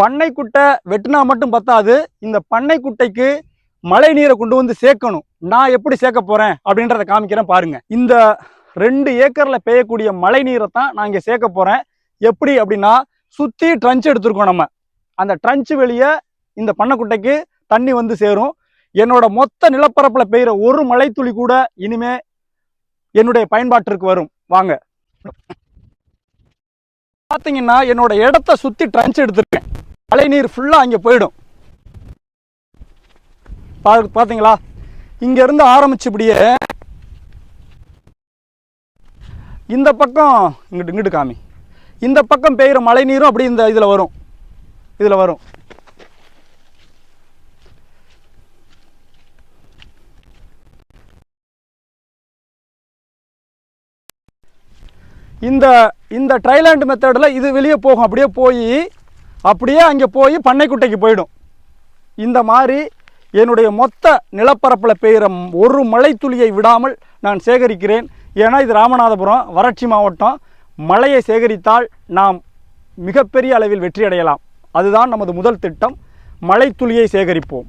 பண்ணைக்குட்டை வெட்டினா மட்டும் பத்தாது, இந்த பண்ணைக்குட்டைக்கு மழை நீரை கொண்டு வந்து சேர்க்கணும். நான் எப்படி சேர்க்க போறேன் அப்படின்றத காமிக்கிறேன் பாருங்க. இந்த 2 ஏக்கர்ல பெய்யக்கூடிய மழை நீரை தான் நான் இங்க சேர்க்க போறேன். எப்படி அப்படின்னா, சுத்தி ட்ரன்ச் எடுத்திருக்கோம் நம்ம. அந்த ட்ரன்ச் வெளியே இந்த பண்ணைக்குட்டைக்கு தண்ணி வந்து சேரும். என்னோட மொத்த நிலப்பரப்புல பெய்கிற ஒரு மழை துளி கூட இனிமே என்னுடைய பயன்பாட்டிற்கு வரும். வாங்க பாத்தீங்கன்னா, என்னோட இடத்த சுத்தி ட்ரன்ச் எடுத்திருக்கேன். மழை நீர் ஃபுல்லா அங்க போயிடும். பாத்தீங்களா, இங்க இருந்து ஆரம்பிச்சுபடியே இந்த பக்கம் இங்கிட்டு காமி, இந்த பக்கம் பெய்கிற மழை நீரும் அப்படி இந்த இதுல வரும். இந்த ட்ரைலாண்ட் மெத்தட்ல இது வெளியே போகும். அப்படியே அங்கே போய் பண்ணைக்குட்டைக்கு போயிடும். இந்த மாதிரி என்னுடைய மொத்த நிலப்பரப்பில் பெய்கிற ஒரு மழை துளியை விடாமல் நான் சேகரிக்கிறேன். ஏன்னா இது ராமநாதபுரம் வறட்சி மாவட்டம். மழையை சேகரித்தால் நாம் மிகப்பெரிய அளவில் வெற்றி அடையலாம். அதுதான் நமது முதல் திட்டம். மழை துளியை சேகரிப்போம்.